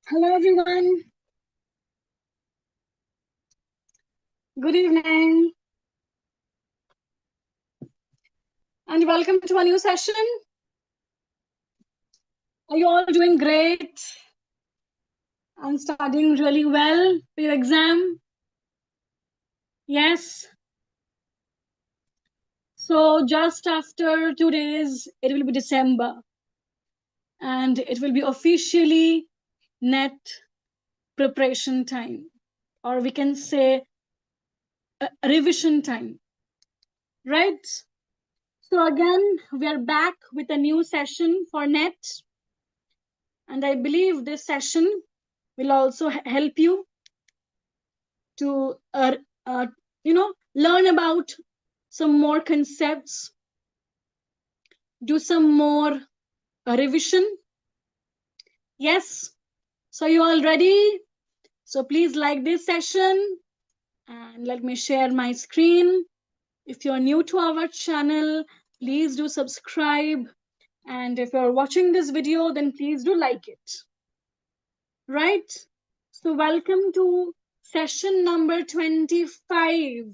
Hello, everyone. Good evening, and welcome to a new session. Are you all doing great and studying really well for your exam? Yes. So just after 2 days, it will be December, and it will be officially NET preparation time, or we can say revision time, right? So again, we are back with a new session for NET, and I believe this session will also help you to uh, learn about some more concepts, do some more revision. Yes, so you all ready? So please like this session and let me share my screen. If you're new to our channel, please do subscribe, and if you're watching this video, then please do like it, right? So welcome to session number 25.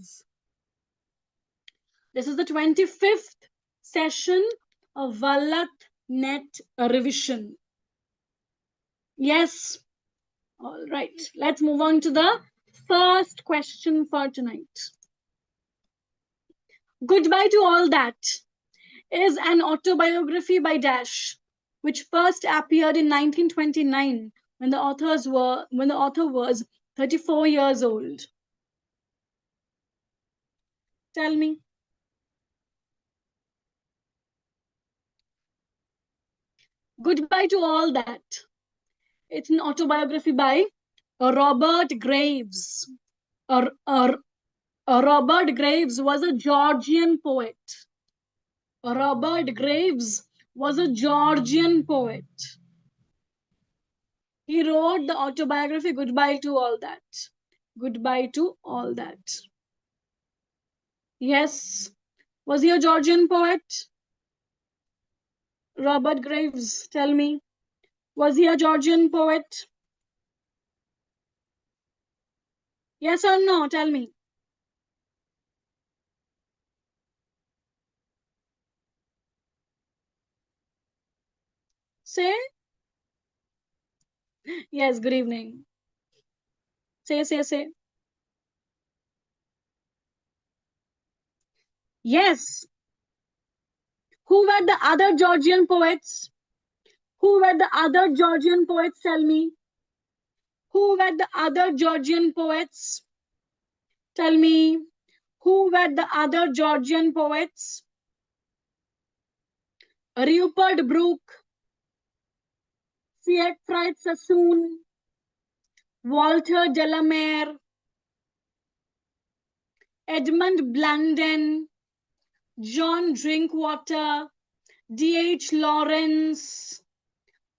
This is the 25th session of Vallath NET revision. Yes. All right. Let's move on to the first question for tonight. Goodbye to All That is an autobiography by Dash, which first appeared in 1929 when the author was 34 years old. Tell me. Goodbye to All That. It's an autobiography by Robert Graves. Robert Graves was a Georgian poet. Robert Graves was a Georgian poet. He wrote the autobiography Goodbye to All That. Goodbye to All That. Yes. Was he a Georgian poet? Robert Graves, tell me. Was he a Georgian poet? Yes or no? Tell me. Say. Yes, good evening. Say. Yes. Who were the other Georgian poets? Who were the other Georgian poets? Tell me. Who were the other Georgian poets? Tell me. Who were the other Georgian poets? Rupert Brooke, Siegfried Sassoon, Walter Delamere, Edmund Blunden, John Drinkwater, D.H. Lawrence.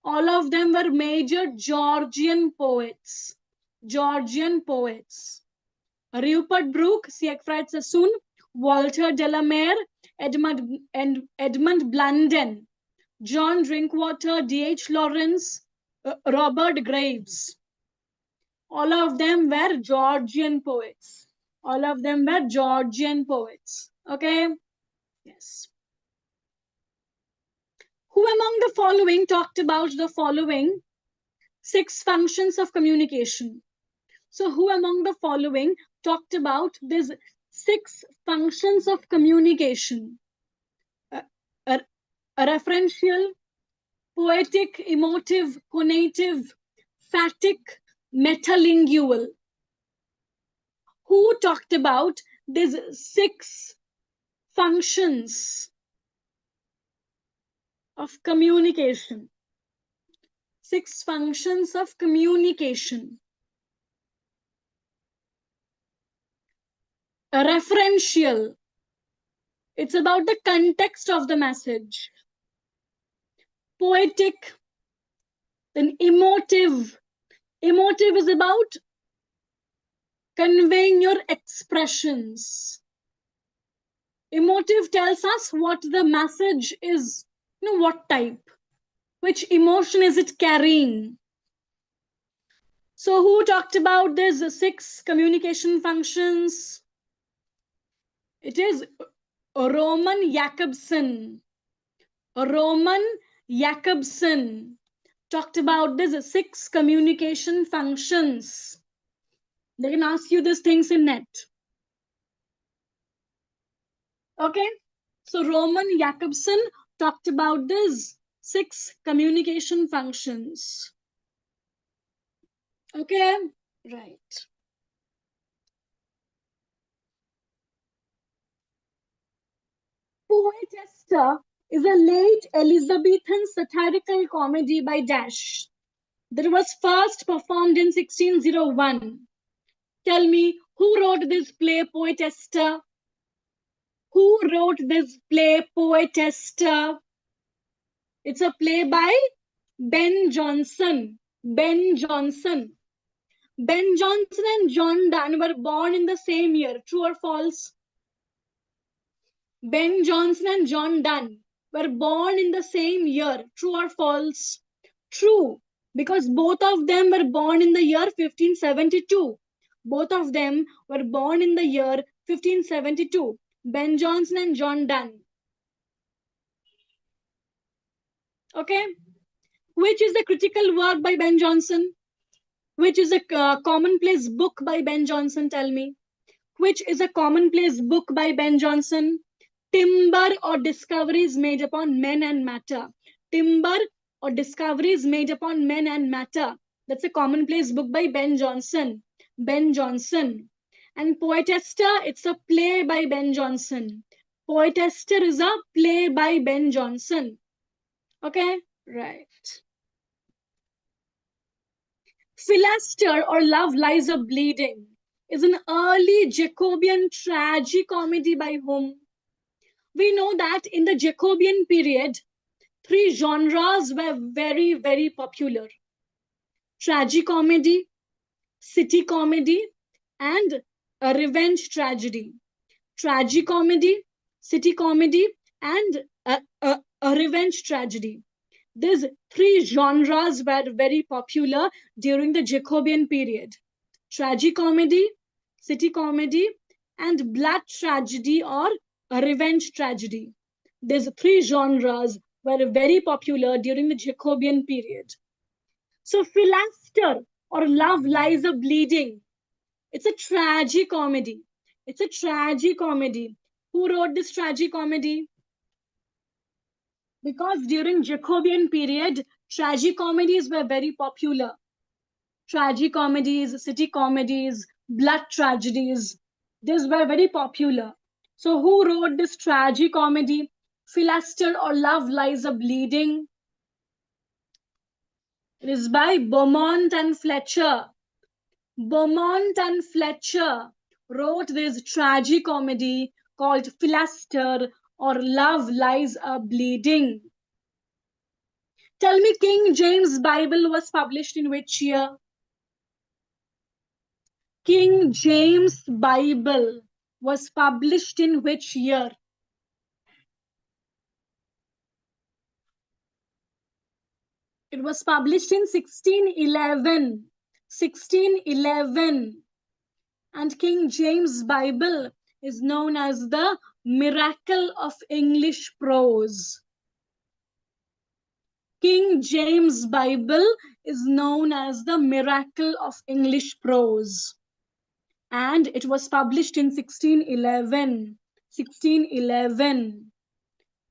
All of them were major Georgian poets. Georgian poets. Rupert Brooke, Siegfried Sassoon, Walter Delamere, Edmund Blunden, John Drinkwater, D.H. Lawrence, Robert Graves. All of them were Georgian poets. All of them were Georgian poets. Okay? Yes. Who among the following talked about the following 6 functions of communication? So who among the following talked about these 6 functions of communication? A referential, poetic, emotive, conative, phatic, metalingual. Who talked about these 6 functions of communication? 6 functions of communication. A referential. It's about the context of the message. Poetic. Then emotive. Emotive is about conveying your expressions. Emotive tells us what the message is, what type, which emotion is it carrying. So who talked about these 6 communication functions? It is Roman Jakobson. Roman Jakobson talked about these 6 communication functions. They can ask you these things in net. Okay, so Roman Jakobson talked about these 6 communication functions. Okay, right. Poetessa is a late Elizabethan satirical comedy by Dash that was first performed in 1601. Tell me, who wrote this play, Poetessa? Who wrote this play, Poetessa? It's a play by Ben Jonson. Ben Jonson. Ben Jonson and John Donne were born in the same year. True or false? Ben Jonson and John Donne were born in the same year. True or false? True, because both of them were born in the year 1572. Both of them were born in the year 1572. Ben Jonson and John Donne. Okay. Which is the critical work by Ben Jonson? Which is a commonplace book by Ben Jonson? Tell me. Which is a commonplace book by Ben Jonson? Timber or Discoveries Made Upon Men and Matter. Timber or Discoveries Made Upon Men and Matter. That's a commonplace book by Ben Jonson. Ben Jonson. And Poetester, it's a play by Ben Jonson. Poetester is a play by Ben Jonson. Okay, right. Philaster or Love Lies a Bleeding is an early Jacobean tragicomedy by whom? We know that in the Jacobean period, 3 genres were very, very popular. Tragicomedy, city comedy, and a revenge tragedy. Tragicomedy, city comedy, and a revenge tragedy. These 3 genres were very popular during the Jacobean period. Tragicomedy, city comedy, and blood tragedy or a revenge tragedy. These 3 genres were very popular during the Jacobean period. So Philaster or Love Lies a Bleeding, it's a tragicomedy. It's a tragicomedy. Who wrote this tragicomedy? Because during Jacobean period, tragicomedies were very popular. Tragicomedies, city comedies, blood tragedies, these were very popular. So who wrote this tragicomedy? Philaster or Love Lies a Bleeding? It is by Beaumont and Fletcher. Beaumont and Fletcher wrote this tragicomedy called Philaster or Love Lies a Bleeding. Tell me, King James Bible was published in which year? King James Bible was published in which year? It was published in 1611. 1611. And King James Bible is known as the miracle of English prose. King James Bible is known as the miracle of English prose. And it was published in 1611. 1611.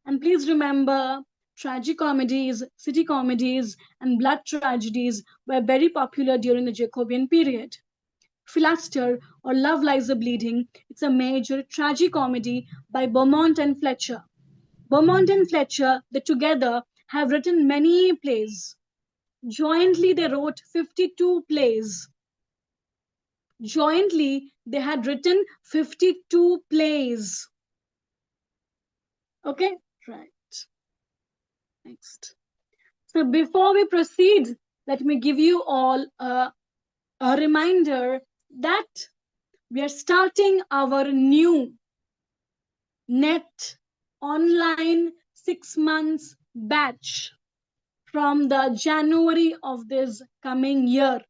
And please remember, tragicomedies, city comedies, and blood tragedies were very popular during the Jacobean period. Philaster or Love Lies a Bleeding, it's a major tragicomedy by Beaumont and Fletcher. Beaumont and Fletcher, they together have written many plays. Jointly, they wrote 52 plays. Jointly, they had written 52 plays. Okay, right. Next. So before we proceed, let me give you all a reminder that we are starting our new NET online 6 months batch from the January of this coming year.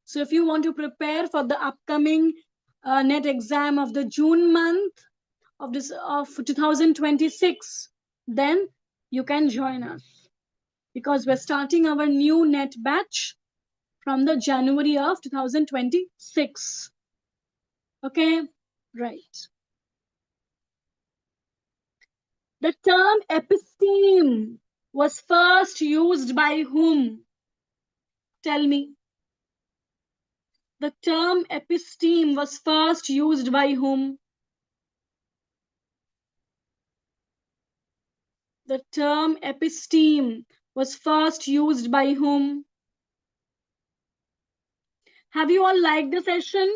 So if you want to prepare for the upcoming NET exam of the June month of 2026, then you can join us, because we're starting our new NET batch from the January of 2026. Okay, right. The term episteme was first used by whom? Tell me. The term episteme was first used by whom? The term episteme was first used by whom? Have you all liked the session?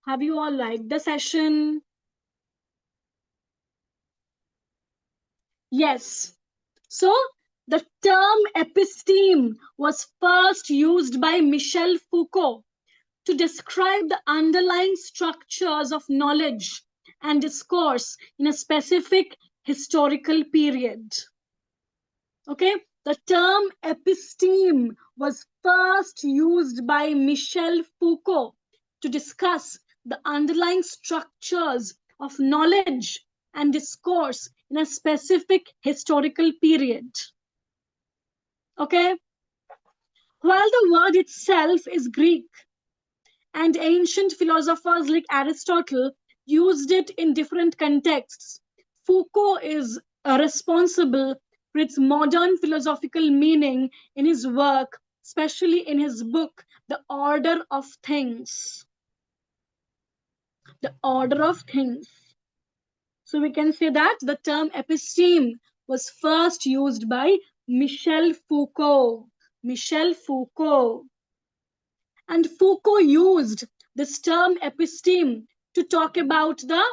Have you all liked the session? Yes. So the term episteme was first used by Michel Foucault to describe the underlying structures of knowledge and discourse in a specific historical period. Okay, the term episteme was first used by Michel Foucault to discuss the underlying structures of knowledge and discourse in a specific historical period. Okay, while the word itself is Greek, and ancient philosophers like Aristotle used it in different contexts, Foucault is responsible for its modern philosophical meaning in his work, especially in his book, The Order of Things. The Order of Things. So we can say that the term episteme was first used by Michel Foucault. Michel Foucault. And Foucault used this term episteme to talk about the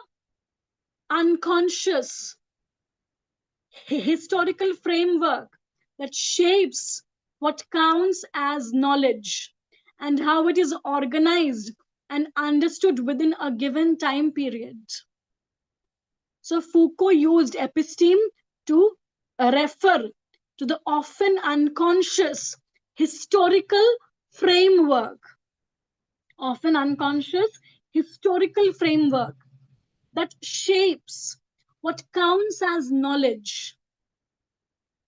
unconscious historical framework that shapes what counts as knowledge and how it is organized and understood within a given time period. So Foucault used episteme to refer to the often unconscious historical framework, often unconscious historical framework that shapes what counts as knowledge,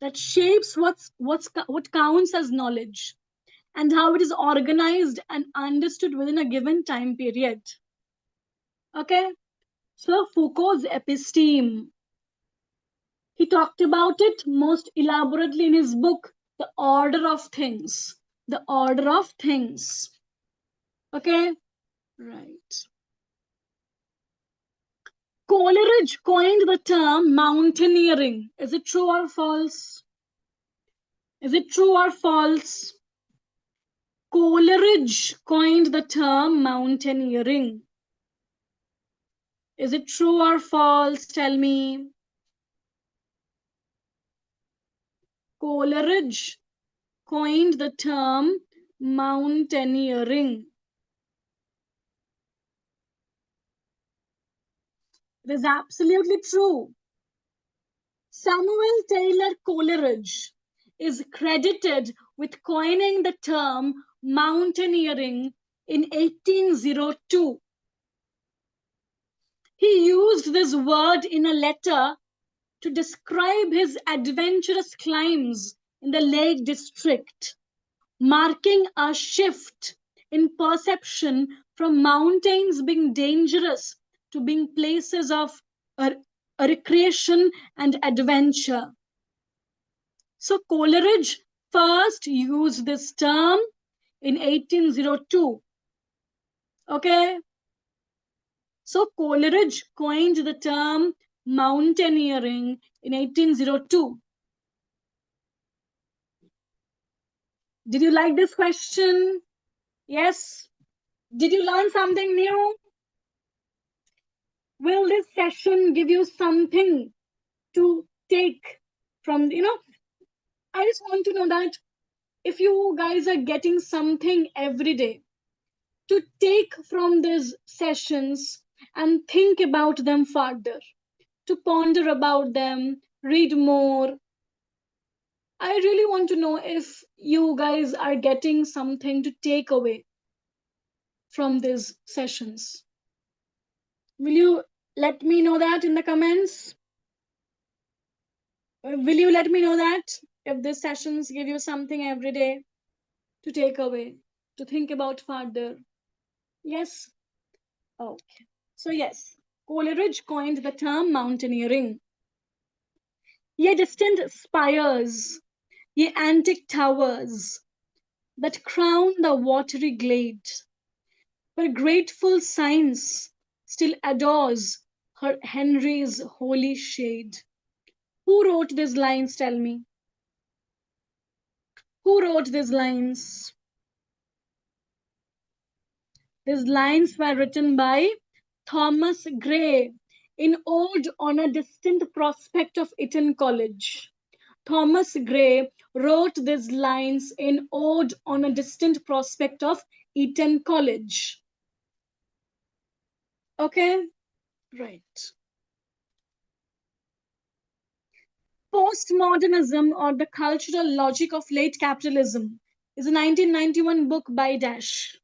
that shapes what counts as knowledge and how it is organized and understood within a given time period. Okay, so Foucault's episteme, he talked about it most elaborately in his book, The Order of Things. The Order of Things. Okay, right. Coleridge coined the term mountaineering. Is it true or false? Is it true or false? Coleridge coined the term mountaineering. Is it true or false? Tell me. Coleridge coined the term mountaineering. It is absolutely true. Samuel Taylor Coleridge is credited with coining the term mountaineering in 1802. He used this word in a letter to describe his adventurous climbs in the Lake District, marking a shift in perception from mountains being dangerous to being places of recreation and adventure. So Coleridge first used this term in 1802. Okay. So Coleridge coined the term mountaineering in 1802. Did you like this question? Yes. Did you learn something new? Will this session give you something to take from, I just want to know that if you guys are getting something every day to take from these sessions and think about them further, to ponder about them, read more. I really want to know if you guys are getting something to take away from these sessions. Will you let me know that in the comments? Will you let me know that if these sessions give you something every day to take away, to think about further? Yes? Okay. So, yes, Coleridge coined the term mountaineering. Ye distant spires, ye antique towers that crown the watery glade, where grateful science still adores her Henry's holy shade. Who wrote these lines? Tell me. Who wrote these lines? These lines were written by Thomas Gray in Ode on a Distant Prospect of Eton College. Thomas Gray wrote these lines in Ode on a Distant Prospect of Eton College. Okay? Right. Postmodernism or the Cultural Logic of Late Capitalism is a 1991 book by Dash.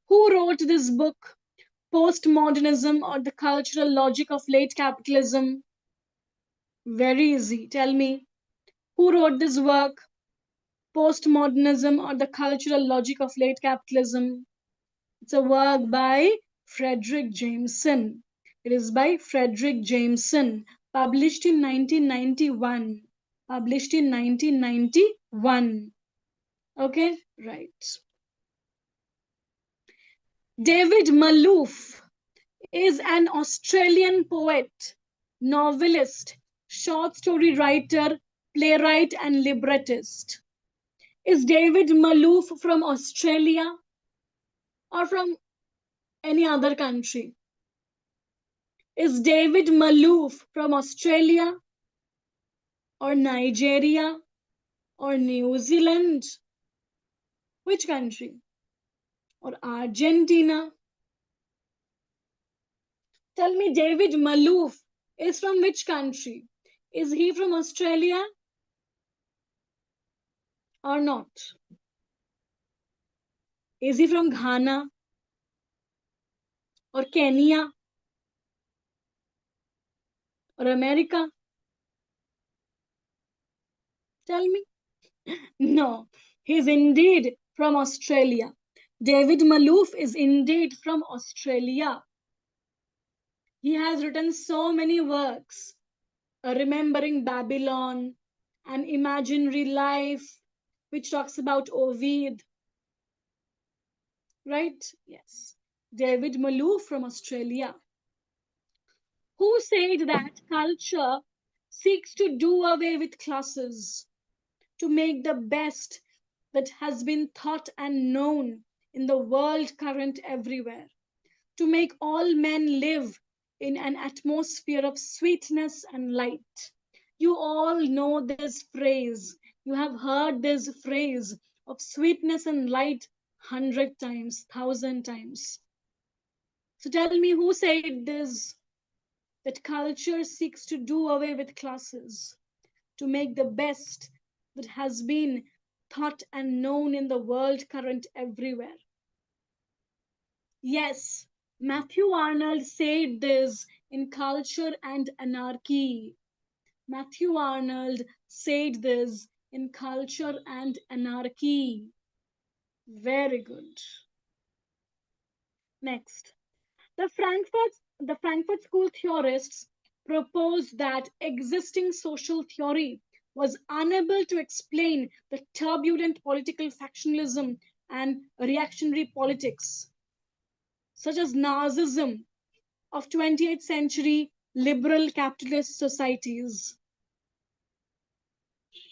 Who wrote this book? Postmodernism or the Cultural Logic of Late Capitalism? Very easy. Tell me. Who wrote this work? Postmodernism or the Cultural Logic of Late Capitalism? It's a work by Frederick Jameson. It is by Frederick Jameson, published in 1991. Published in 1991. Okay, right. David Malouf is an Australian poet, novelist, short story writer, playwright, and librettist. Is David Malouf from Australia or from any other country? Is David Malouf from Australia or Nigeria or New Zealand? Which country? Or Argentina? Tell me, David Malouf is from which country? Is he from Australia or not? Is he from Ghana or Kenya or America? Tell me. No, he's indeed from Australia. David Malouf is indeed from Australia. He has written so many works, Remembering Babylon, An Imaginary Life, which talks about Ovid, right? Yes. David Malouf from Australia. Who said that culture seeks to do away with classes, to make the best that has been thought and known in the world current everywhere, to make all men live in an atmosphere of sweetness and light. You all know this phrase. You have heard this phrase of sweetness and light 100 times, 1,000 times. So tell me who said this, that culture seeks to do away with classes, to make the best that has been thought and known in the world current everywhere. Yes, Matthew Arnold said this in Culture and Anarchy. Matthew Arnold said this in Culture and Anarchy. Very good. Next. The Frankfurt School theorists proposed that existing social theory was unable to explain the turbulent political factionalism and reactionary politics, such as Nazism of 20th century liberal capitalist societies.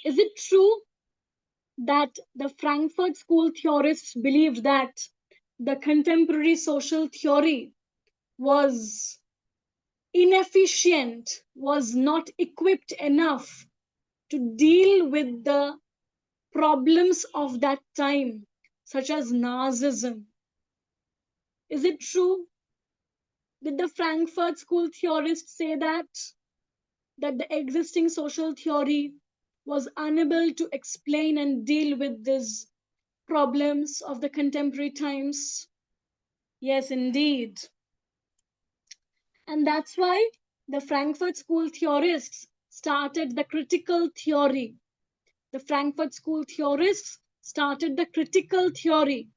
Is it true that the Frankfurt School theorists believed that the contemporary social theory was inefficient, was not equipped enough to deal with the problems of that time, such as Nazism? Is it true? Did the Frankfurt School theorists say that the existing social theory was unable to explain and deal with these problems of the contemporary times. Yes, indeed. And that's why the Frankfurt School theorists started the critical theory. The Frankfurt School theorists started the critical theory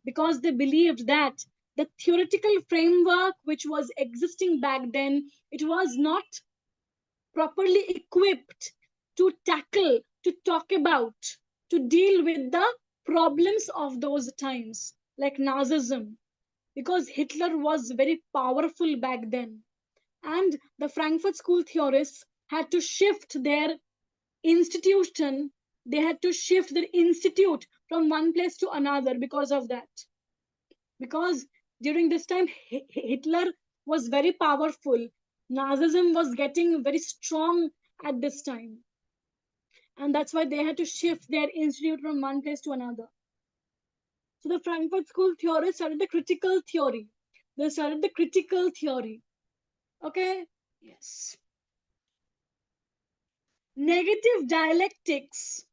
because they believed that the theoretical framework which was existing back then, it was not properly equipped to tackle, to talk about, to deal with the problems of those times, like Nazism, because Hitler was very powerful back then. And the Frankfurt School theorists had to shift their institution, they had to shift their institute from one place to another because of that. Because during this time, Hitler was very powerful. Nazism was getting very strong at this time. And that's why they had to shift their institute from one place to another. So the Frankfurt School theorists started the critical theory. They started the critical theory. Okay? Yes. Negative dialectics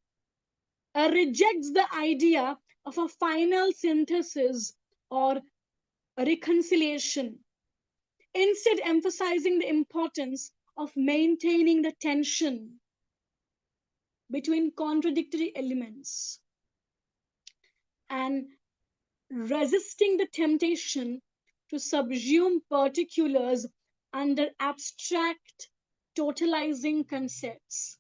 rejects the idea of a final synthesis or a reconciliation, instead emphasizing the importance of maintaining the tension between contradictory elements and resisting the temptation to subsume particulars under abstract totalizing concepts.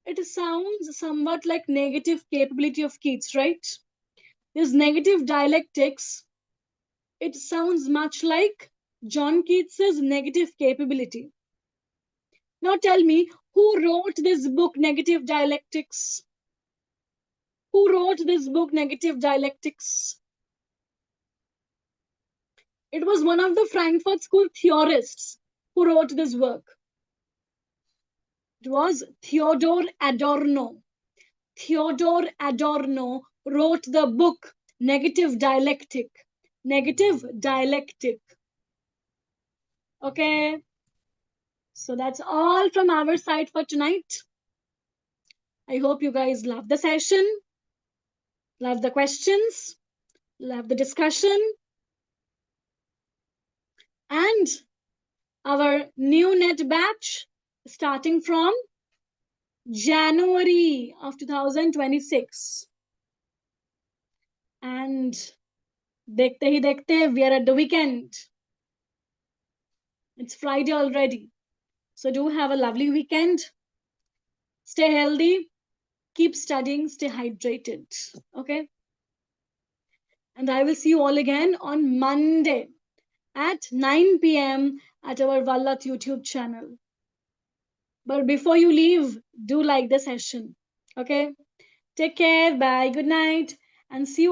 It sounds somewhat like negative capability of Keats, right? This negative dialectics, it sounds much like John Keats's negative capability. Now tell me, who wrote this book, Negative Dialectics? Who wrote this book, Negative Dialectics? It was one of the Frankfurt School theorists who wrote this work. It was Theodor Adorno. Theodor Adorno wrote the book Negative Dialectic. Negative Dialectic. Okay. So that's all from our side for tonight. I hope you guys love the session, love the questions, love the discussion. And our new net batch starting from January of 2026. And dekhte hi dekhte, we are at the weekend. It's Friday already. So do have a lovely weekend. Stay healthy, keep studying, stay hydrated. Okay? And I will see you all again on Monday at 9 p.m. at our Vallath YouTube channel. But before you leave, do like the session. Okay? Take care. Bye. Good night. And see you.